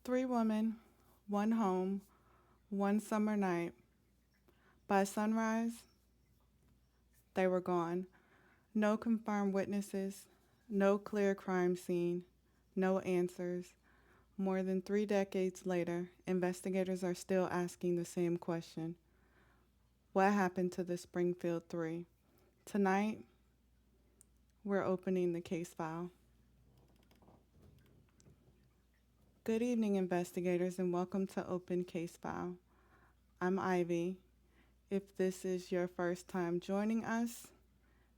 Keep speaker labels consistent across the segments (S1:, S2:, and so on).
S1: Three women, one home, one summer night. By sunrise, they were gone. No confirmed witnesses, no clear crime scene, no answers. More than 3 decades later, investigators are still asking the same question. What happened to the Springfield Three? Tonight, we're opening the case file. Good evening, investigators, and welcome to Open Case File. I'm Ivy. If this is your first time joining us,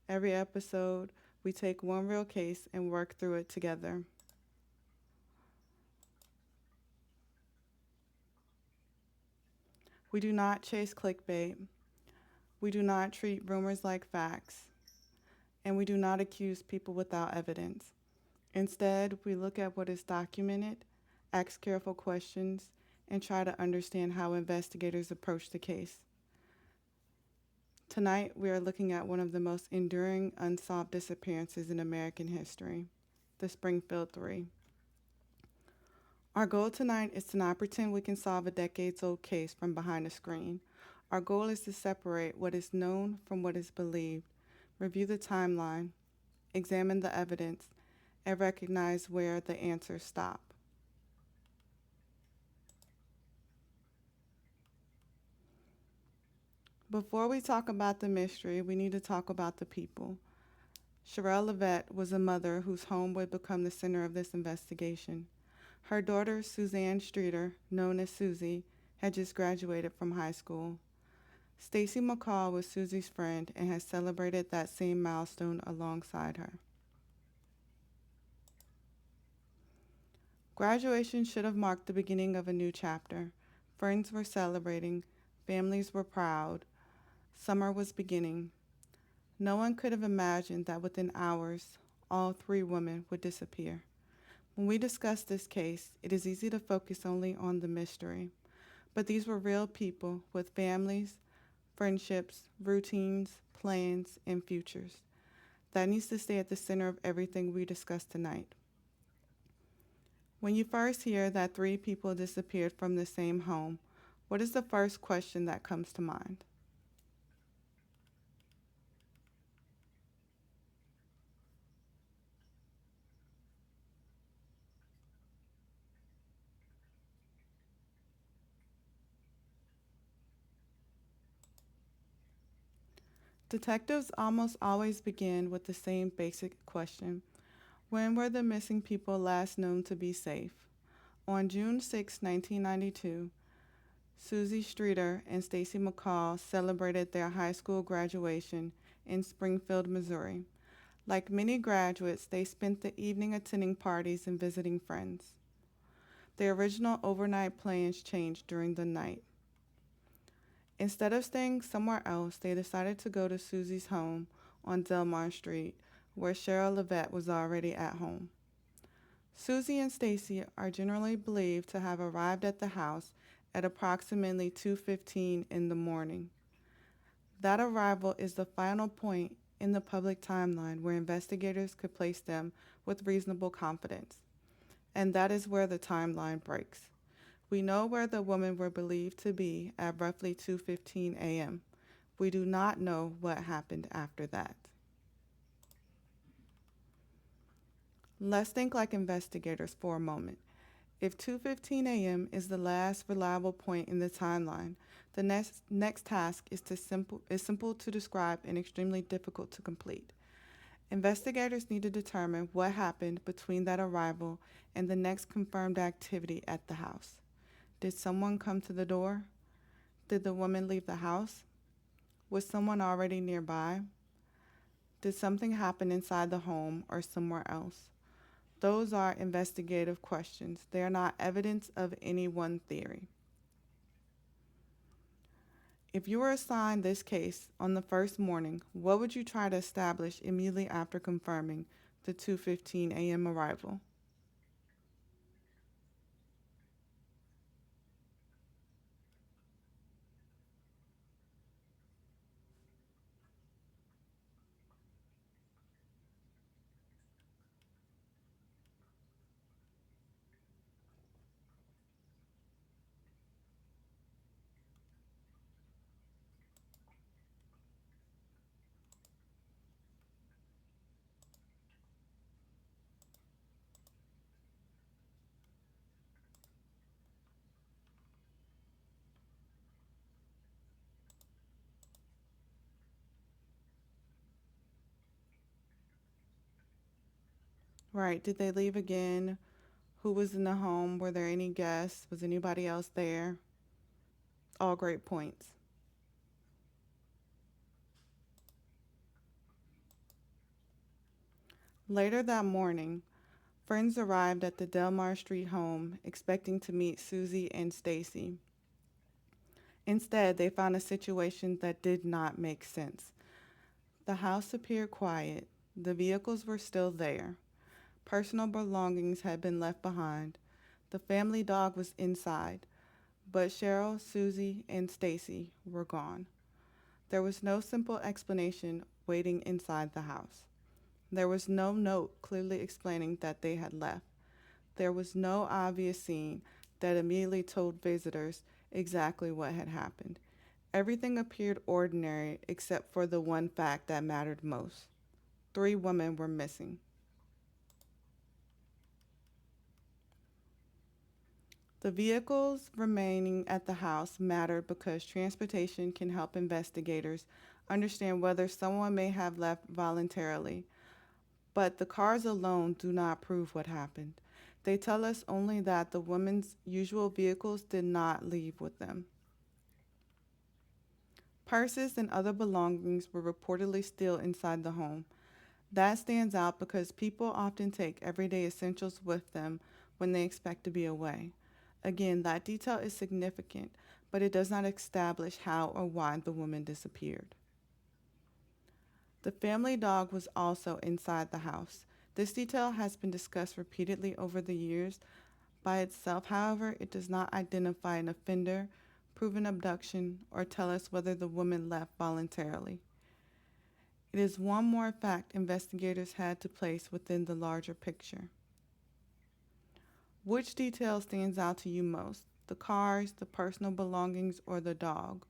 S1: every episode we take one real case and work through it together. We do not chase clickbait. We do not treat rumors like facts. And we do not accuse people without evidence. Instead, we look at what is documented, ask careful questions, and try to understand how investigators approach the case. Tonight, we are looking at one of the most enduring unsolved disappearances in American history, the Springfield Three. Our goal tonight is to not pretend we can solve a decades-old case from behind a screen. Our goal is to separate what is known from what is believed, review the timeline, examine the evidence, and recognize where the answers stop. Before we talk about the mystery, we need to talk about the people. Sherrill Levitt was a mother whose home would become the center of this investigation. Her daughter, Suzie Streeter, known as Suzie, had just graduated from high school. Stacy McCall was Suzie's friend and had celebrated that same milestone alongside her. Graduation should have marked the beginning of a new chapter. Friends were celebrating, families were proud, summer was beginning. No one could have imagined that within hours, all three women would disappear. When we discuss this case, it is easy to focus only on the mystery. But these were real people with families, friendships, routines, plans, and futures. That needs to stay at the center of everything we discuss tonight. When you first hear that three people disappeared from the same home, what is the first question that comes to mind? Detectives almost always begin with the same basic question. When were the missing people last known to be safe? On June 6, 1992, Suzie Streeter and Stacy McCall celebrated their high school graduation in Springfield, Missouri. Like many graduates, they spent the evening attending parties and visiting friends. Their original overnight plans changed during the night. Instead of staying somewhere else, they decided to go to Suzie's home on Delmar Street, where Sherrill Levitt was already at home. Suzie and Stacy are generally believed to have arrived at the house at approximately 2:15 in the morning. That arrival is the final point in the public timeline where investigators could place them with reasonable confidence. And that is where the timeline breaks. We know where the women were believed to be at roughly 2:15 a.m. We do not know what happened after that. Let's think like investigators for a moment. If 2:15 a.m. is the last reliable point in the timeline, the next task is simple to describe and extremely difficult to complete. Investigators need to determine what happened between that arrival and the next confirmed activity at the house. Did someone come to the door? Did the woman leave the house? Was someone already nearby? Did something happen inside the home or somewhere else? Those are investigative questions. They are not evidence of any one theory. If you were assigned this case on the first morning, what would you try to establish immediately after confirming the 2:15 a.m. arrival? Right. Did they leave again? Who was in the home? Were there any guests? Was anybody else there? All great points. Later that morning, friends arrived at the Delmar Street home expecting to meet Suzie and Stacy. Instead, they found a situation that did not make sense. The house appeared quiet. The vehicles were still there. Personal belongings had been left behind. The family dog was inside, but Sherrill, Suzie, and Stacy were gone. There was no simple explanation waiting inside the house. There was no note clearly explaining that they had left. There was no obvious scene that immediately told visitors exactly what had happened. Everything appeared ordinary except for the one fact that mattered most. Three women were missing. The vehicles remaining at the house mattered because transportation can help investigators understand whether someone may have left voluntarily. But the cars alone do not prove what happened. They tell us only that the women's usual vehicles did not leave with them. Purses and other belongings were reportedly still inside the home. That stands out because people often take everyday essentials with them when they expect to be away. Again, that detail is significant, but it does not establish how or why the woman disappeared. The family dog was also inside the house. This detail has been discussed repeatedly over the years. By itself, however, it does not identify an offender, prove an abduction, or tell us whether the woman left voluntarily. It is one more fact investigators had to place within the larger picture. Which detail stands out to you most? The cars, the personal belongings, or the dog?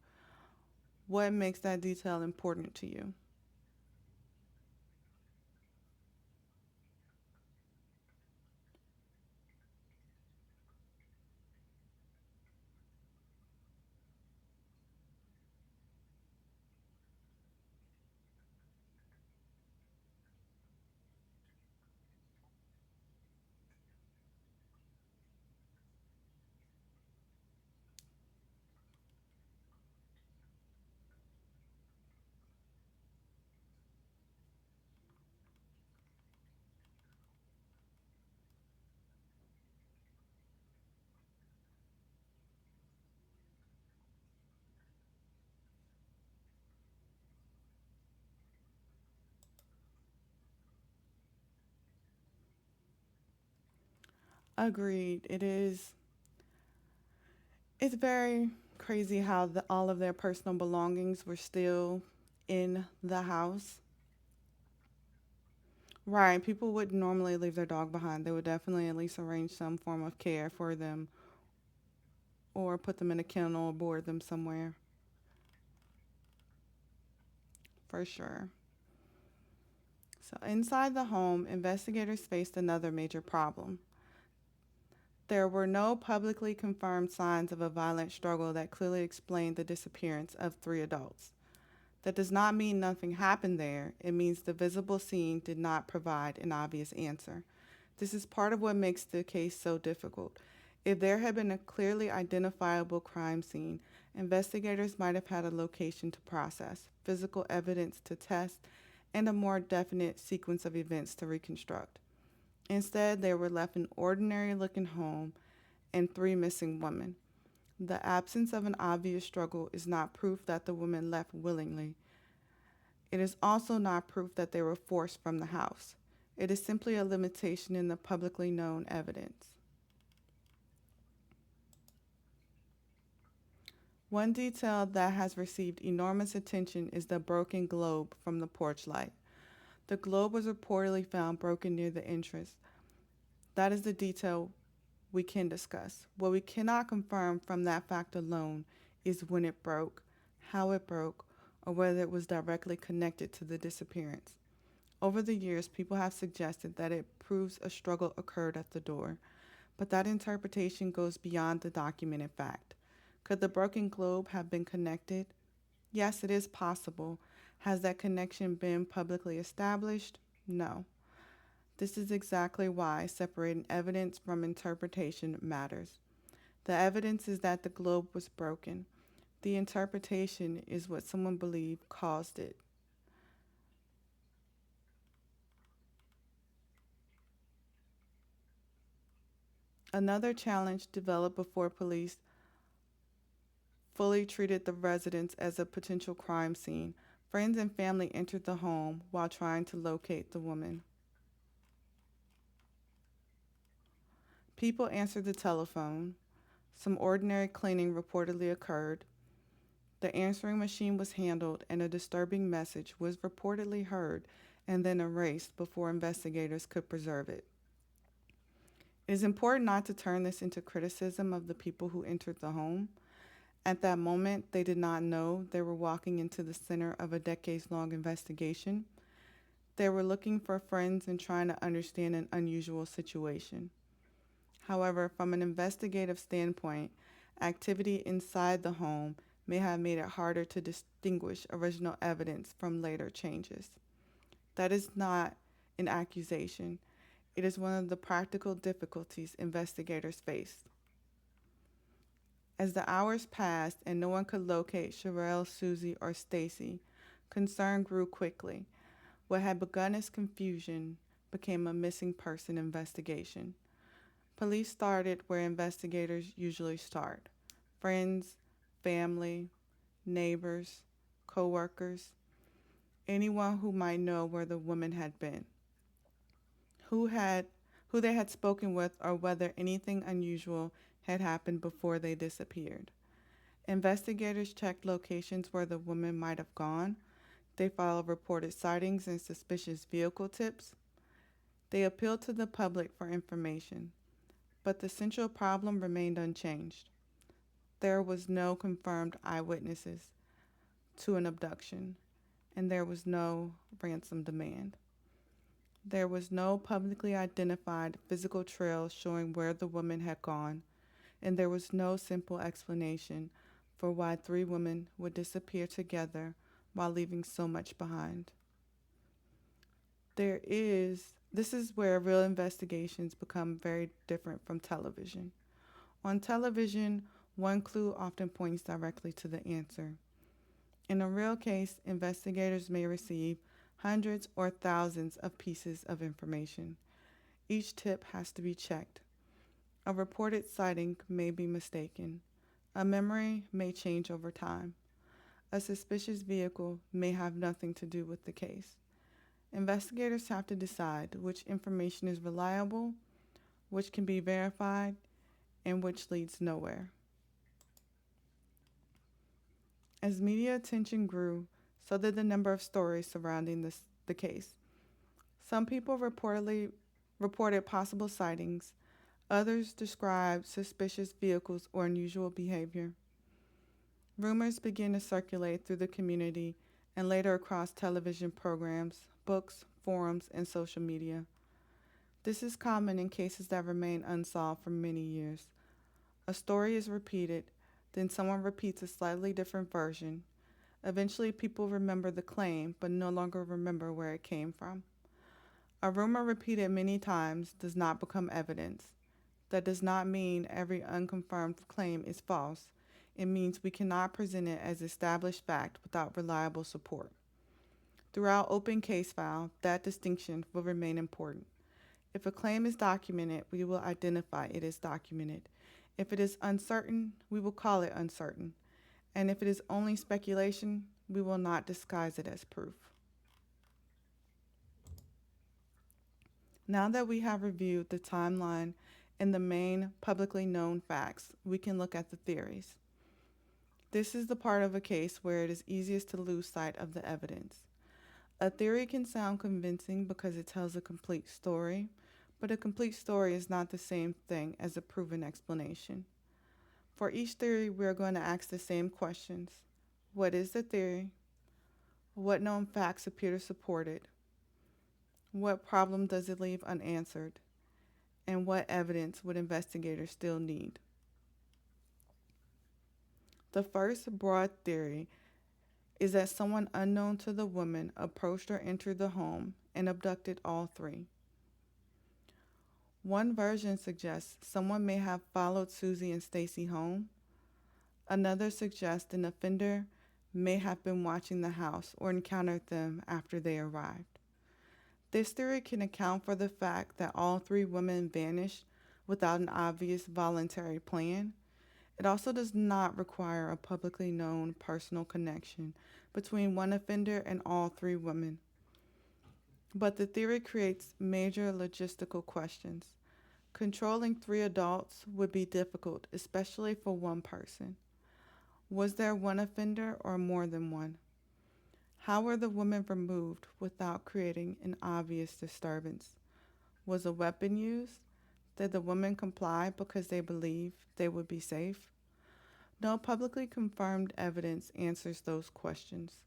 S1: What makes that detail important to you? Agreed. It's very crazy how all of their personal belongings were still in the house. Right. People wouldn't normally leave their dog behind. They would definitely at least arrange some form of care for them or put them in a kennel or board them somewhere for sure. So, inside the home, investigators faced another major problem. There were no publicly confirmed signs of a violent struggle that clearly explained the disappearance of three adults. That does not mean nothing happened there. It means the visible scene did not provide an obvious answer. This is part of what makes the case so difficult. If there had been a clearly identifiable crime scene, investigators might have had a location to process, physical evidence to test, and a more definite sequence of events to reconstruct. Instead, they were left an ordinary looking home and three missing women. The absence of an obvious struggle is not proof that the women left willingly. It is also not proof that they were forced from the house. It is simply a limitation in the publicly known evidence. One detail that has received enormous attention is the broken globe from the porch light. The globe was reportedly found broken near the entrance. That is the detail we can discuss. What we cannot confirm from that fact alone is when it broke, how it broke, or whether it was directly connected to the disappearance. Over the years, people have suggested that it proves a struggle occurred at the door, but that interpretation goes beyond the documented fact. Could the broken globe have been connected? Yes, it is possible. Has that connection been publicly established? No. This is exactly why separating evidence from interpretation matters. The evidence is that the globe was broken. The interpretation is what someone believed caused it. Another challenge developed before police fully treated the residence as a potential crime scene. Friends and family entered the home while trying to locate the woman. People answered the telephone. Some ordinary cleaning reportedly occurred. The answering machine was handled, and a disturbing message was reportedly heard and then erased before investigators could preserve it. It is important not to turn this into criticism of the people who entered the home. At that moment, they did not know they were walking into the center of a decades long investigation. They were looking for friends and trying to understand an unusual situation. However, from an investigative standpoint, activity inside the home may have made it harder to distinguish original evidence from later changes. That is not an accusation. It is one of the practical difficulties investigators face. As the hours passed and no one could locate Sherrill, Suzie, or Stacy, concern grew quickly. What had begun as confusion became a missing person investigation. Police started where investigators usually start: friends, family, neighbors, co-workers, anyone who might know where the woman had been, who had who they had spoken with, or whether anything unusual had happened before they disappeared. Investigators checked locations where the woman might have gone. They followed reported sightings and suspicious vehicle tips. They appealed to the public for information, but the central problem remained unchanged. There was no confirmed eyewitnesses to an abduction, and there was no ransom demand. There was no publicly identified physical trail showing where the woman had gone, and there was no simple explanation for why three women would disappear together while leaving so much behind. This is where real investigations become very different from television. On television, one clue often points directly to the answer. In a real case, investigators may receive hundreds or thousands of pieces of information. Each tip has to be checked. A reported sighting may be mistaken. A memory may change over time. A suspicious vehicle may have nothing to do with the case. Investigators have to decide which information is reliable, which can be verified, and which leads nowhere. As media attention grew, so did the number of stories surrounding the case. Some people reported possible sightings. Others described suspicious vehicles or unusual behavior. Rumors began to circulate through the community and later across television programs, books, forums, and social media. This is common in cases that remain unsolved for many years. A story is repeated, then someone repeats a slightly different version. Eventually, people remember the claim but no longer remember where it came from. A rumor repeated many times does not become evidence. That does not mean every unconfirmed claim is false. It means we cannot present it as established fact without reliable support. Throughout open case file, that distinction will remain important. If a claim is documented, we will identify it as documented. If it is uncertain, we will call it uncertain. And if it is only speculation, we will not disguise it as proof. Now that we have reviewed the timeline and the main publicly known facts, we can look at the theories. This is the part of a case where it is easiest to lose sight of the evidence. A theory can sound convincing because it tells a complete story, but a complete story is not the same thing as a proven explanation. For each theory, we are going to ask the same questions. What is the theory? What known facts appear to support it? What problem does it leave unanswered? And what evidence would investigators still need? The first broad theory is that someone unknown to the woman approached or entered the home and abducted all three. One version suggests someone may have followed Suzie and Stacy home. Another suggests an offender may have been watching the house or encountered them after they arrived. This theory can account for the fact that all three women vanished without an obvious voluntary plan. It also does not require a publicly known personal connection between one offender and all three women. But the theory creates major logistical questions. Controlling three adults would be difficult, especially for one person. Was there one offender or more than one? How were the women removed without creating an obvious disturbance? Was a weapon used? Did the women comply because they believed they would be safe? No publicly confirmed evidence answers those questions.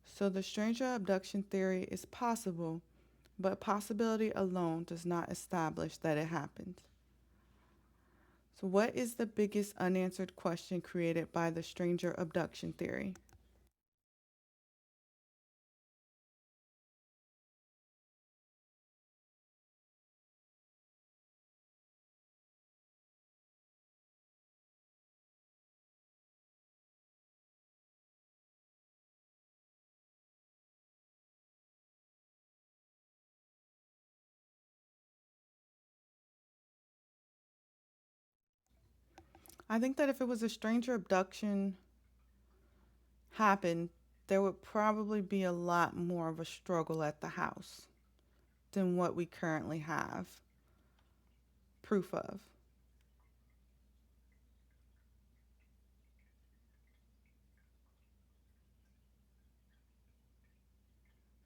S1: So the stranger abduction theory is possible, but possibility alone does not establish that it happened. So what is the biggest unanswered question created by the stranger abduction theory? I think that if it was a stranger abduction happened, there would probably be a lot more of a struggle at the house than what we currently have proof of.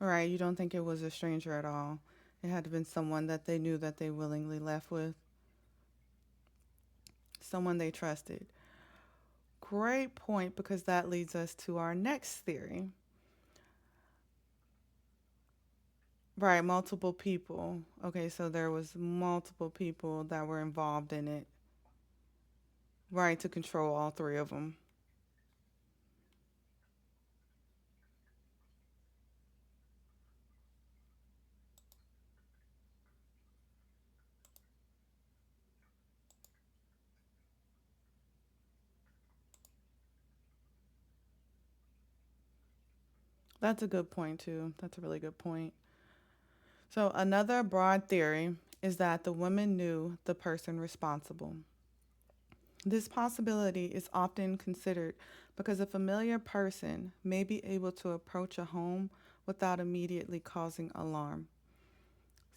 S1: Right, you don't think it was a stranger at all. It had to have been someone that they knew that they willingly left with, someone they trusted. Great point, because that leads us to our next theory. Right, multiple people. Okay, so there was multiple people that were involved in it. Right, to control all three of them. That's a good point, too. That's a really good point. So, another broad theory is that the women knew the person responsible. This possibility is often considered because a familiar person may be able to approach a home without immediately causing alarm.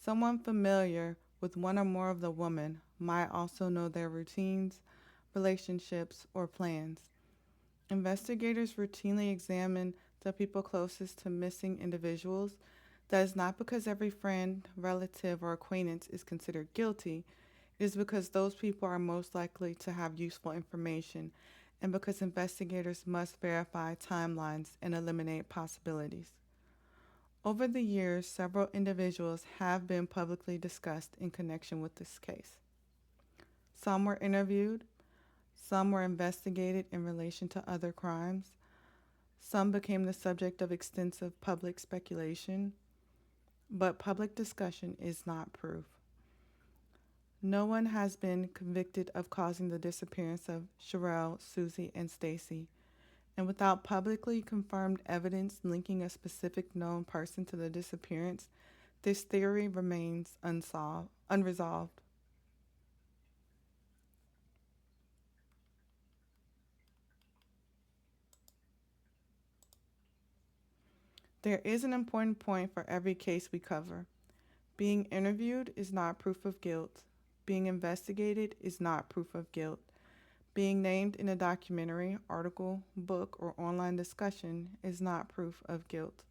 S1: Someone familiar with one or more of the women might also know their routines, relationships, or plans. Investigators routinely examine the people closest to missing individuals. That is not because every friend, relative, or acquaintance is considered guilty. It is because those people are most likely to have useful information, and because investigators must verify timelines and eliminate possibilities. Over the years, several individuals have been publicly discussed in connection with this case. Some were interviewed, some were investigated in relation to other crimes, some became the subject of extensive public speculation, but public discussion is not proof. No one has been convicted of causing the disappearance of Sherrill, Suzie, and Stacy, and without publicly confirmed evidence linking a specific known person to the disappearance, this theory remains unresolved. There is an important point for every case we cover. Being interviewed is not proof of guilt. Being investigated is not proof of guilt. Being named in a documentary, article, book, or online discussion is not proof of guilt.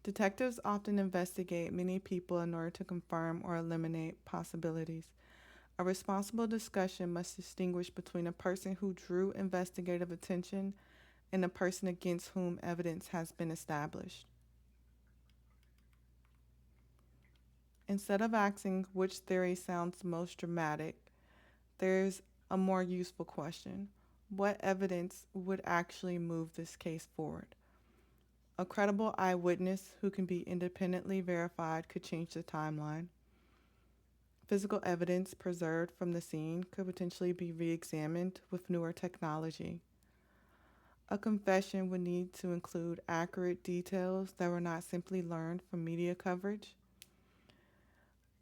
S1: Detectives often investigate many people in order to confirm or eliminate possibilities. A responsible discussion must distinguish between a person who drew investigative attention and a person against whom evidence has been established. Instead of asking which theory sounds most dramatic, there's a more useful question. What evidence would actually move this case forward? A credible eyewitness who can be independently verified could change the timeline. Physical evidence preserved from the scene could potentially be re examined with newer technology. A confession would need to include accurate details that were not simply learned from media coverage.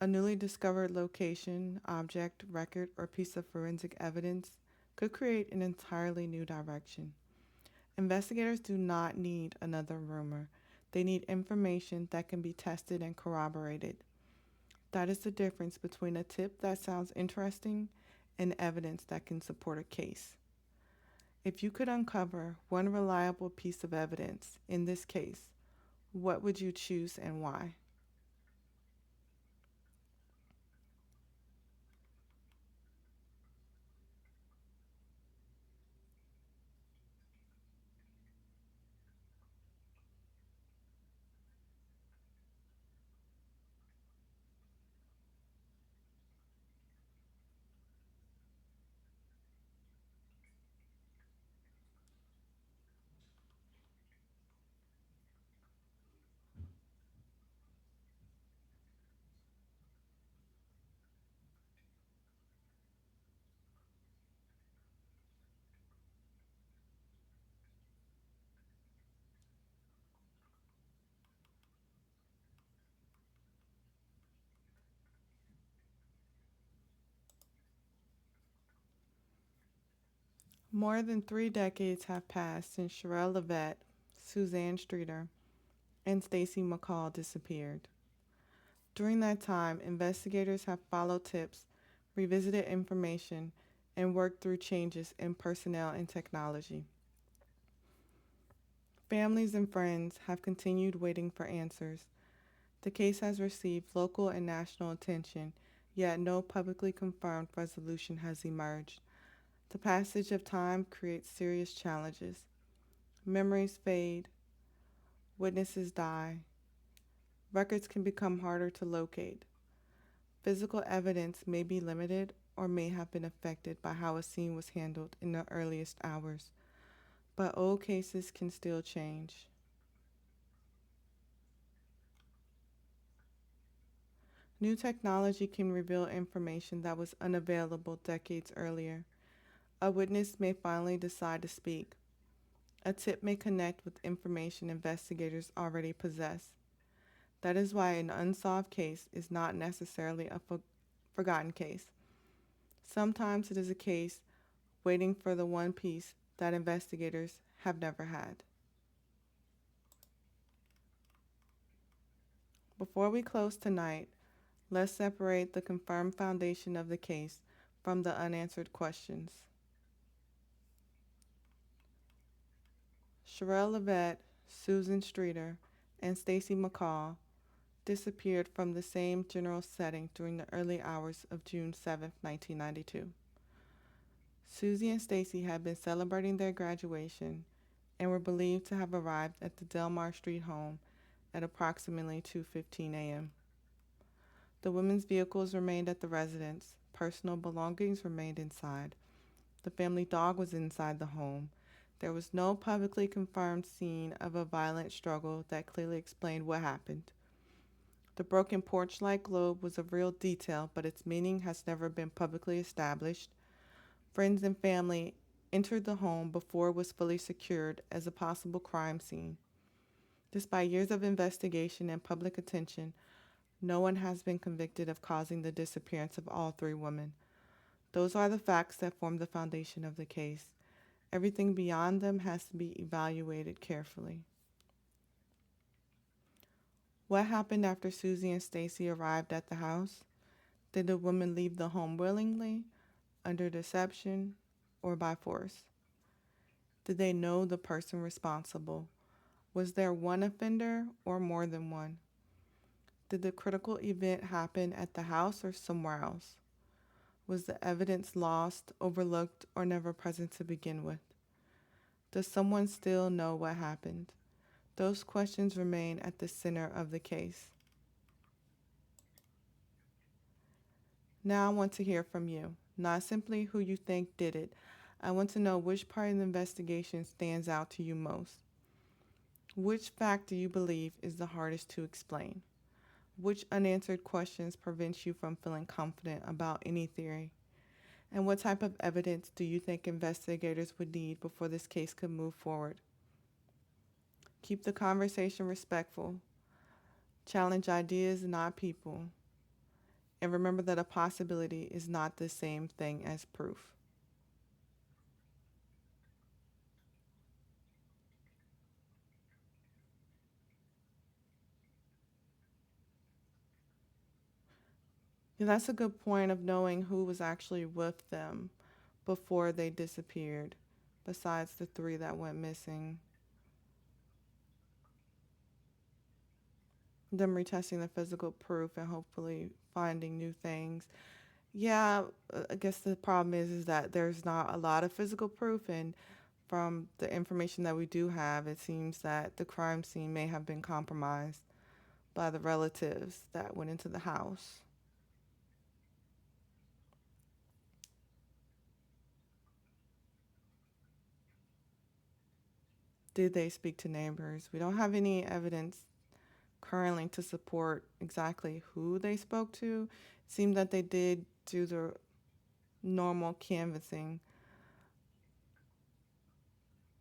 S1: A newly discovered location, object, record, or piece of forensic evidence could create an entirely new direction. Investigators do not need another rumor. They need information that can be tested and corroborated. That is the difference between a tip that sounds interesting and evidence that can support a case. If you could uncover one reliable piece of evidence in this case, what would you choose and why? More than 3 decades have passed since Sherrill Levitt, Suzie Streeter, and Stacy McCall disappeared. During that time, investigators have followed tips, revisited information, and worked through changes in personnel and technology. Families and friends have continued waiting for answers. The case has received local and national attention, yet no publicly confirmed resolution has emerged. The passage of time creates serious challenges. Memories fade, witnesses die, records can become harder to locate. Physical evidence may be limited or may have been affected by how a scene was handled in the earliest hours, but old cases can still change. New technology can reveal information that was unavailable decades earlier. A witness may finally decide to speak. A tip may connect with information investigators already possess. That is why an unsolved case is not necessarily a forgotten case. Sometimes it is a case waiting for the one piece that investigators have never had. Before we close tonight, let's separate the confirmed foundation of the case from the unanswered questions. Sherrill Levitt, Suzie Streeter, and Stacy McCall disappeared from the same general setting during the early hours of June 7, 1992. Suzie and Stacy had been celebrating their graduation and were believed to have arrived at the Delmar Street home at approximately 2:15 a.m. The women's vehicles remained at the residence. Personal belongings remained inside. The family dog was inside the home. There was no publicly confirmed scene of a violent struggle that clearly explained what happened. The broken porch-like globe was a real detail, but its meaning has never been publicly established. Friends and family entered the home before it was fully secured as a possible crime scene. Despite years of investigation and public attention, no one has been convicted of causing the disappearance of all three women. Those are the facts that form the foundation of the case. Everything beyond them has to be evaluated carefully. What happened after Suzie and Stacy arrived at the house? Did the women leave the home willingly, under deception, or by force? Did they know the person responsible? Was there one offender or more than one? Did the critical event happen at the house or somewhere else? Was the evidence lost, overlooked, or never present to begin with? Does someone still know what happened? Those questions remain at the center of the case. Now I want to hear from you, not simply who you think did it. I want to know which part of the investigation stands out to you most. Which fact do you believe is the hardest to explain? Which unanswered questions prevents you from feeling confident about any theory? And what type of evidence do you think investigators would need before this case could move forward? Keep the conversation respectful. Challenge ideas, not people. And remember that a possibility is not the same thing as proof. Yeah, that's a good point of knowing who was actually with them before they disappeared, besides the three that went missing. Them retesting the physical proof and hopefully finding new things. Yeah, I guess the problem is that there's not a lot of physical proof, and from the information that we do have, it seems that the crime scene may have been compromised by the relatives that went into the house. Did they speak to neighbors? We don't have any evidence currently to support exactly who they spoke to. It seemed that they did do the normal canvassing,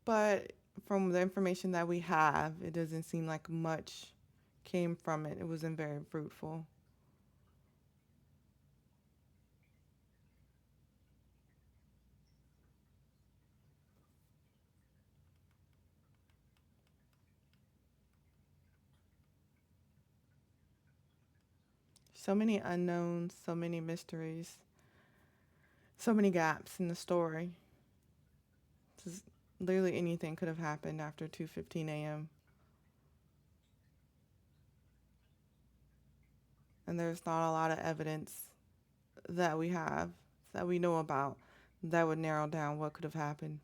S1: but from the information that we have, it doesn't seem like much came from it. It wasn't very fruitful. So many unknowns, so many mysteries, so many gaps in the story. Just literally anything could have happened after 2:15 a.m. And there's not a lot of evidence that we have, that we know about, that would narrow down what could have happened.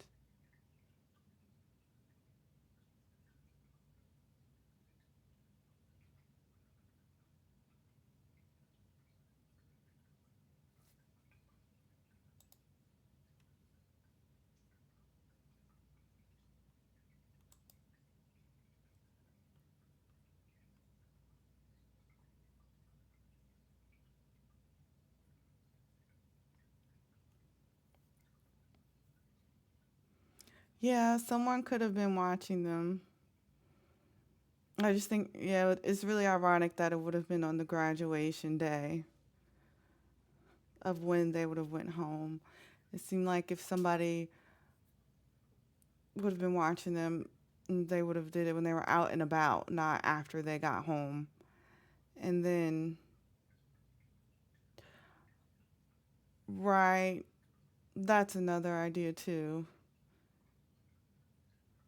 S1: Yeah, someone could have been watching them. I just think, yeah, it's really ironic that it would have been on the graduation day of when they would have went home. It seemed like if somebody would have been watching them, they would have did it when they were out and about, not after they got home. And then, right, that's another idea too.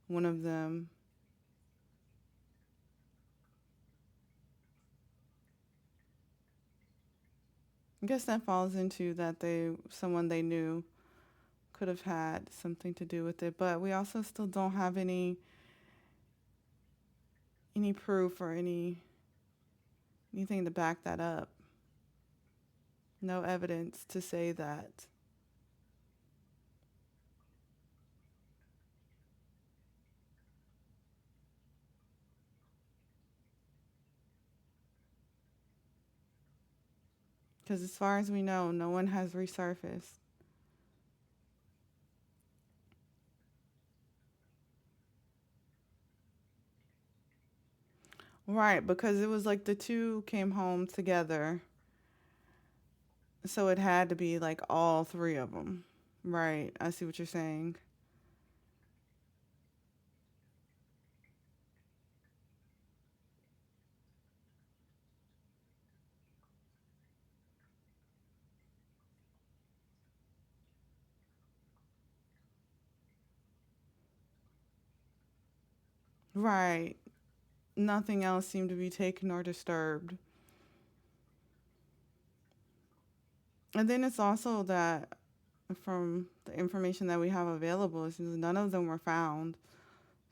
S1: One of them, I guess that falls into that someone they knew could have had something to do with it. But we also still don't have any proof or anything to back that up. No evidence to say that. Because as far as we know, no one has resurfaced. Right, because it was like the two came home together. So it had to be like all three of them. Right, I see what you're saying. Right. Nothing else seemed to be taken or disturbed. And then it's also that from the information that we have available, it seems none of them were found.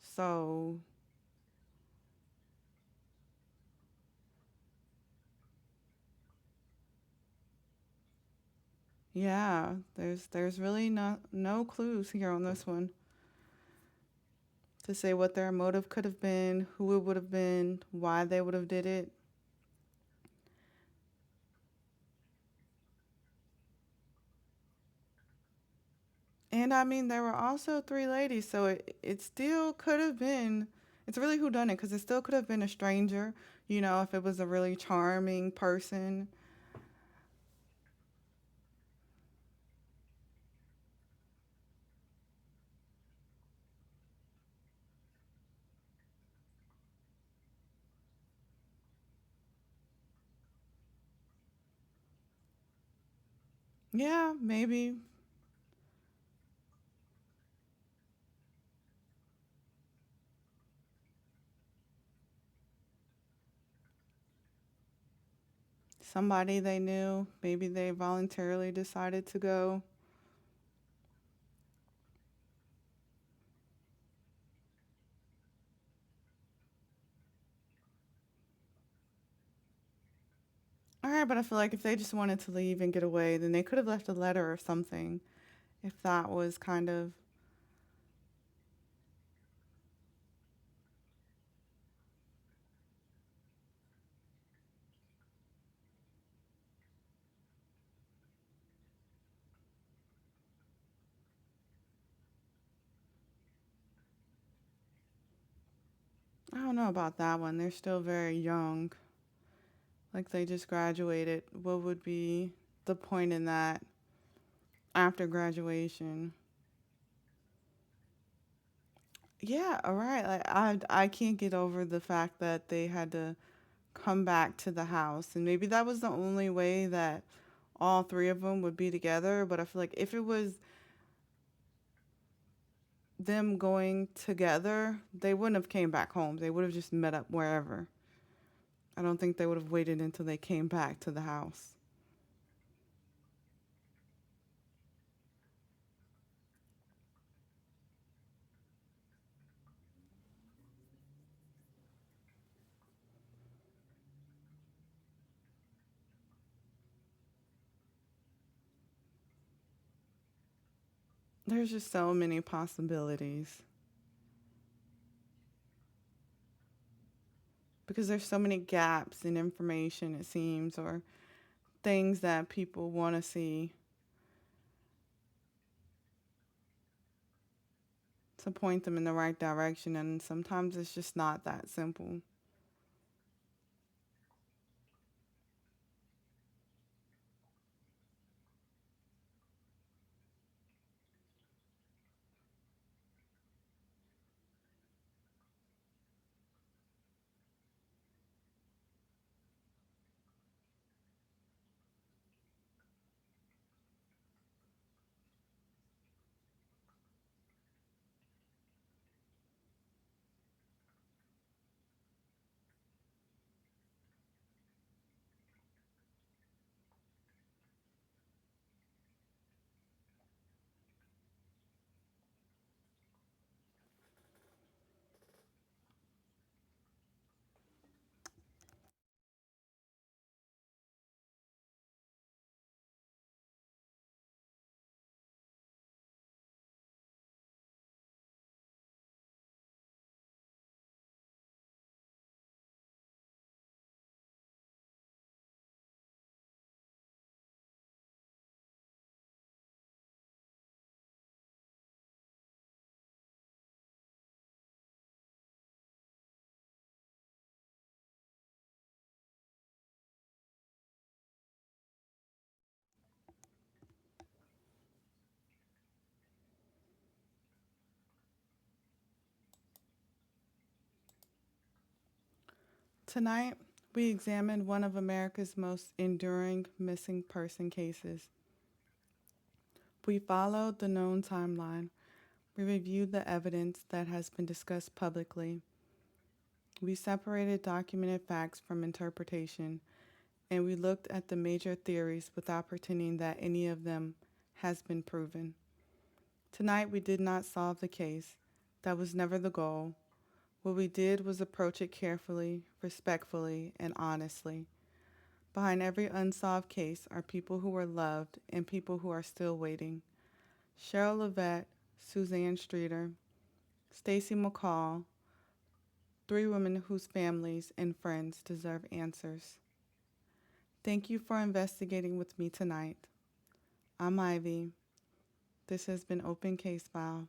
S1: So yeah, there's really no clues here on this one to say what their motive could have been, who it would have been, why they would have did it. And I mean, there were also three ladies, so it still could have been. It's really who done it because it still could have been a stranger. You know, if it was a really charming person. Yeah, maybe. Somebody they knew. Maybe they voluntarily decided to go. All right, but I feel like if they just wanted to leave and get away, then they could have left a letter or something. If that was kind of, I don't know about that one. They're still very young. Like they just graduated. What would be the point in that after graduation? Yeah, all right. Like I can't get over the fact that they had to come back to the house, and maybe that was the only way that all three of them would be together. But I feel like if it was them going together, they wouldn't have came back home. They would have just met up wherever. I don't think they would have waited until they came back to the house. There's just so many possibilities because there's so many gaps in information, it seems, or things that people want to see to point them in the right direction. And sometimes it's just not that simple. Tonight, we examined one of America's most enduring missing person cases. We followed the known timeline. We reviewed the evidence that has been discussed publicly. We separated documented facts from interpretation, and we looked at the major theories without pretending that any of them has been proven. Tonight, we did not solve the case. That was never the goal. What we did was approach it carefully, respectfully, and honestly. Behind every unsolved case are people who were loved and people who are still waiting. Sherrill Levitt, Suzie Streeter, Stacy McCall, three women whose families and friends deserve answers. Thank you for investigating with me tonight. I'm Ivy. This has been Open Case File.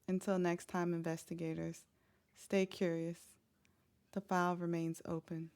S1: Until next time, investigators, stay curious. The file remains open.